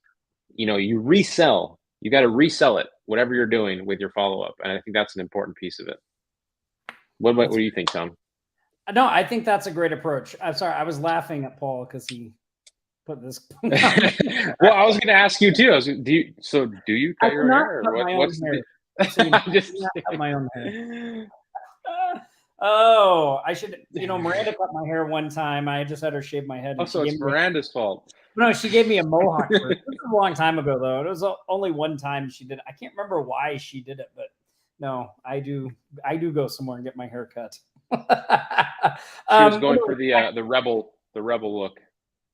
You got to resell it, whatever you're doing with your follow-up. And I think that's an important piece of it. What do you think, Tom?
No, I think that's a great approach. I'm sorry. I was laughing at Paul because he put this.
Well, I was going to ask you too. Do you cut your hair?
What's hair. Cut my own hair. Oh, I should, Miranda cut my hair one time. I just had her shave my head.
Oh, so it's Miranda's fault.
No, she gave me a mohawk. This was a long time ago, though. It was only one time she did it. I can't remember why she did it, but no, I do go somewhere and get my hair cut.
She was going for the rebel look.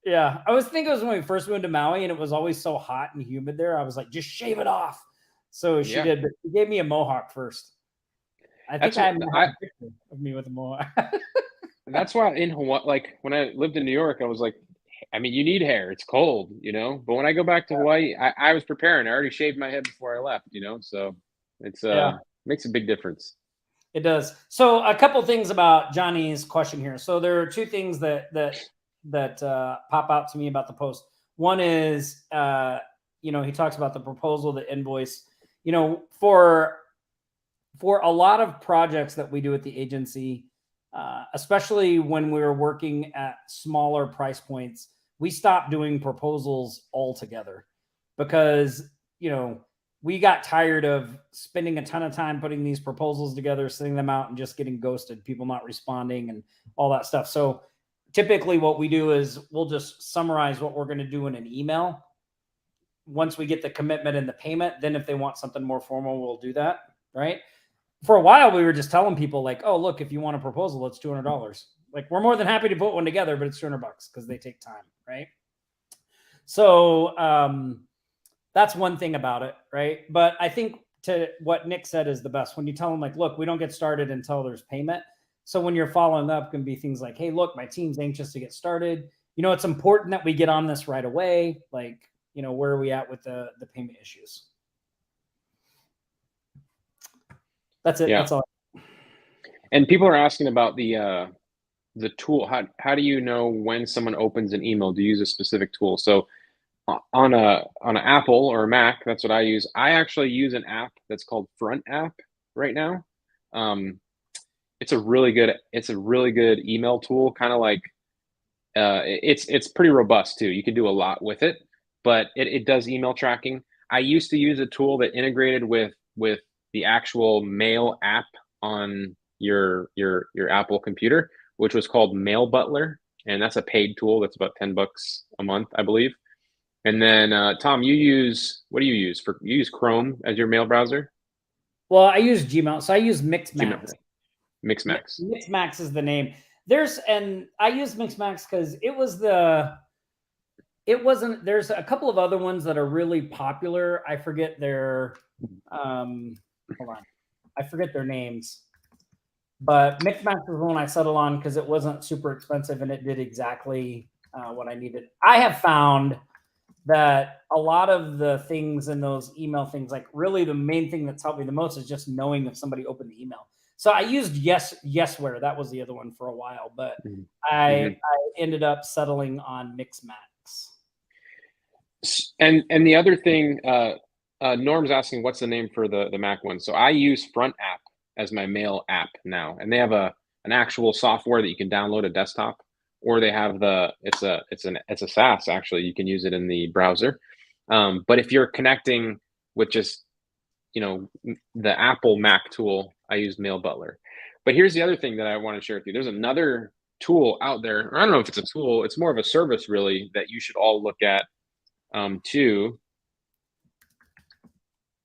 Yeah, I was thinking it was when we first moved to Maui, and it was always so hot and humid there. I was like, just shave it off. So she did, but she gave me a mohawk first. I think I have a picture of me with a mohawk.
That's why in Hawaii, like when I lived in New York, I was like, I mean, you need hair. It's cold, But when I go back to Hawaii, I was preparing. I already shaved my head before I left, So it's makes a big difference.
It does. So a couple things about Johnny's question here. So there are two things that pop out to me about the post. One is, he talks about the proposal, the invoice. For a lot of projects that we do at the agency, especially when we were working at smaller price points, we stopped doing proposals altogether because, we got tired of spending a ton of time putting these proposals together, sending them out and just getting ghosted, people not responding and all that stuff. So typically what we do is we'll just summarize what we're going to do in an email. Once we get the commitment and the payment, then if they want something more formal, we'll do that. Right. For a while, we were just telling people like, oh, look, if you want a proposal, it's $200. Like, we're more than happy to put one together, but it's $200 because they take time. Right. So that's one thing about it. Right. But I think to what Nick said is the best when you tell them like, look, we don't get started until there's payment. So when you're following up, can be things like, hey, look, my team's anxious to get started. It's important that we get on this right away. Like, where are we at with the payment issues? That's it. Yeah. That's all.
And people are asking about the tool. How do you know when someone opens an email? Do you use a specific tool? So on an Apple or a Mac, that's what I use. I actually use an app that's called Front App right now. It's a really good email tool, kind of like it's pretty robust too. You can do a lot with it, but it does email tracking. I used to use a tool that integrated with the actual mail app on your Apple computer, which was called Mail Butler, and that's a paid tool. That's about $10 a month, I believe. And then Tom, what do you use you use Chrome as your mail browser?
Well, I use Gmail, so I use Mixmax.
Mixmax.
Mixmax is the name. And I use Mixmax because there's a couple of other ones that are really popular. I forget their hold on. I forget their names. But Mixmax is the one I settled on because it wasn't super expensive and it did exactly what I needed. I have found that a lot of the things in those email things, like really the main thing that's helped me the most is just knowing if somebody opened the email. So I used Yesware. That was the other one for a while, but I ended up settling on Mixmax.
And the other thing, Norm's asking what's the name for the Mac one. So I use Front App as my mail app now, and they have an actual software that you can download a desktop, or they have it's a SaaS actually. You can use it in the browser. But if you're connecting with just the Apple Mac tool, I use Mail Butler. But here's the other thing that I want to share with you. There's another tool out there, or I don't know if it's a tool, it's more of a service really, that you should all look at too.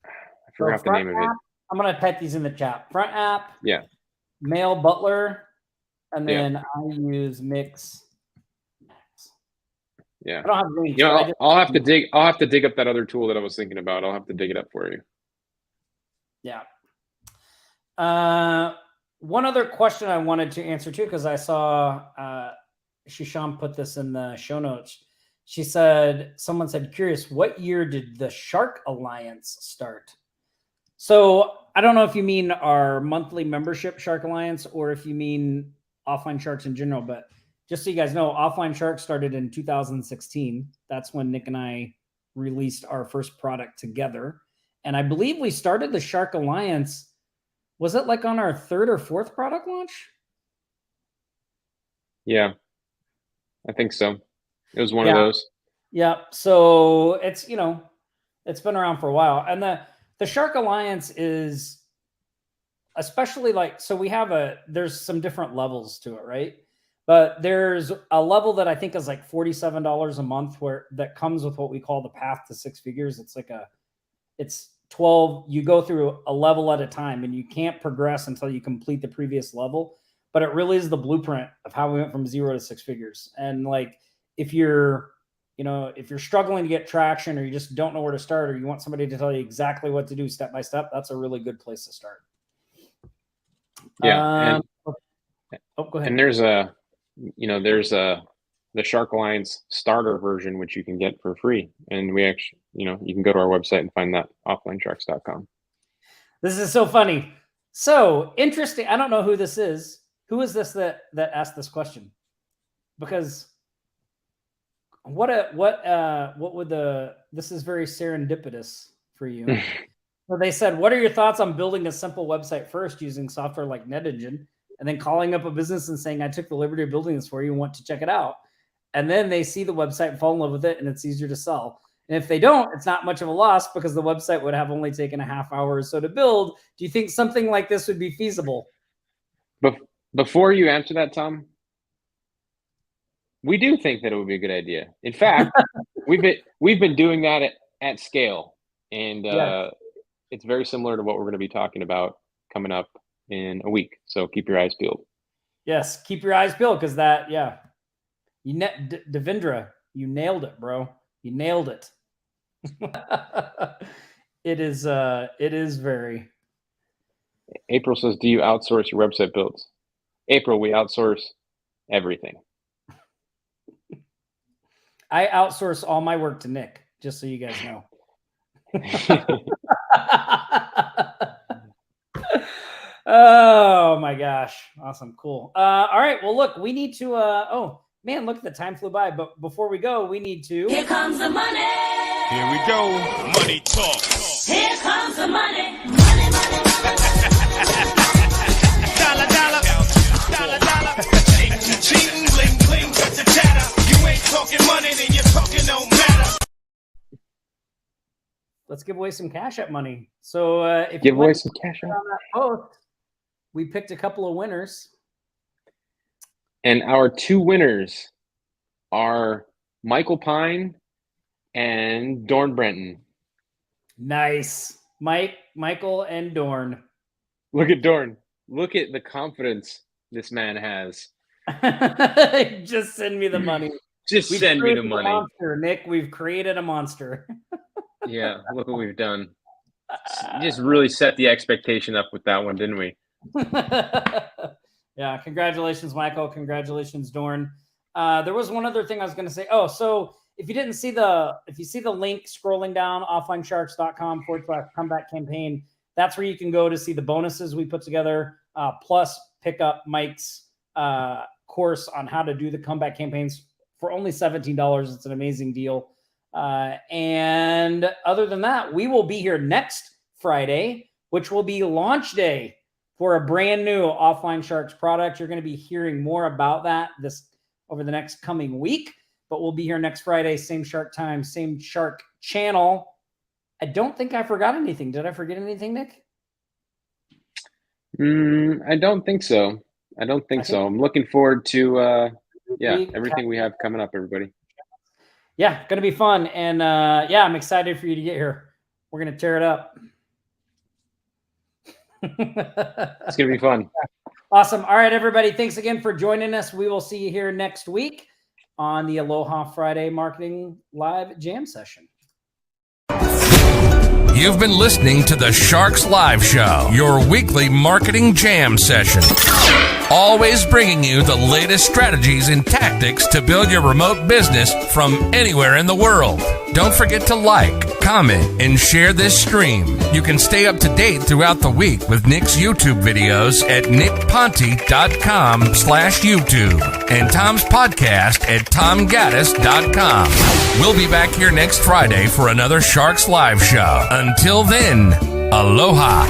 I forgot the name of it.
I'm going to type these in the chat. Front App.
Yeah.
Mail Butler. And then I use Mix.
Yeah.
I don't have links,
I'll have to dig up that other tool that I was thinking about. I'll have to dig it up for you.
Yeah. One other question I wanted to answer too, because I saw Shisham put this in the show notes. Someone said, curious, what year did the Shark Alliance start? So I don't know if you mean our monthly membership Shark Alliance or if you mean Offline Sharks in general, but just so you guys know, Offline Sharks started in 2016. That's when Nick and I released our first product together. And I believe we started the Shark Alliance. Was it like on our third or fourth product launch?
Yeah, I think so. It was one of those.
Yeah. So it's been around for a while. And the Shark Alliance is especially there's some different levels to it, right? But there's a level that I think is like $47 a month that comes with what we call the path to six figures. It's 12, you go through a level at a time and you can't progress until you complete the previous level. But it really is the blueprint of how we went from 0 to six figures. And like, if you're struggling to get traction or you just don't know where to start, or you want somebody to tell you exactly what to do step by step, that's a really good place to start.
Yeah.
Go ahead.
And there's the Shark Alliance starter version, which you can get for free. And we actually, you can go to our website and find that, offlinesharks.com.
This is so funny. So interesting. I don't know who this is. Who is this that asked this question? Because this is very serendipitous for you. So they said, what are your thoughts on building a simple website first using software like NetEngine, and then calling up a business and saying, I took the liberty of building this for you and want to check it out. And then they see the website and fall in love with it, and it's easier to sell. And if they don't, it's not much of a loss because the website would have only taken a half hour or so to build. Do you think something like this would be feasible?
Before you answer that, Tom, we do think that it would be a good idea. In fact, we've been doing that at scale, and it's very similar to what we're going to be talking about coming up in a week. So keep your eyes peeled. Yes,
keep your eyes peeled because Devendra, you nailed it, bro. You nailed it. It is very.
April says, do you outsource your website builds? April, we outsource everything.
I outsource all my work to Nick, just so you guys know. Oh my gosh. Awesome. Cool. All right. Well, look, we need to, Man, look, the time flew by. But before we go, we need to.
Here comes the money.
Here we go. Money talk.
Here comes the money. Money, money,
Dollar, dollar. Dollar, dollar. Cheating, cheating, bling, bling, cut the chatter. You ain't talking money, then you're talking no matter.
Let's give away some Cash App money. So if
Give
you
away
went
some cash
on
out.
that post, we picked a couple of winners.
And our 2 winners are Michael Pine and Dorn Brenton.
Nice. Michael, and Dorn.
Look at Dorn. Look at the confidence this man has.
Just send me the money.
Just
We've
send me the
created a
money.
monster, Nick. We've created a monster.
Yeah, look what we've done. Just really set the expectation up with that one, didn't we?
Yeah, congratulations, Michael. Congratulations, Dorn. There was one other thing I was going to say. Oh, so if you see the link scrolling down, offlinesharks.com/comeback campaign, that's where you can go to see the bonuses we put together, plus pick up Mike's course on how to do the comeback campaigns for only $17. It's an amazing deal. And other than that, we will be here next Friday, which will be launch day for a brand new Offline Sharks product. You're going to be hearing more about that over the next coming week, but we'll be here next Friday, same shark time, same shark channel. I don't think I forgot anything. Did I forget anything, Nick?
I don't think so. I'm looking forward to everything we have coming up, everybody.
Yeah, going to be fun. And I'm excited for you to get here. We're going to tear it up.
It's going to be fun.
Awesome. All right, everybody. Thanks again for joining us. We will see you here next week on the Aloha Friday Marketing Live Jam Session.
You've been listening to the Sharks Live Show, your weekly marketing jam session. Always bringing you the latest strategies and tactics to build your remote business from anywhere in the world. Don't forget to like, comment, and share this stream. You can stay up to date throughout the week with Nick's YouTube videos at nickponte.com/YouTube and Tom's podcast at tomgaddis.com. We'll be back here next Friday for another Sharks Live Show. Until then, aloha.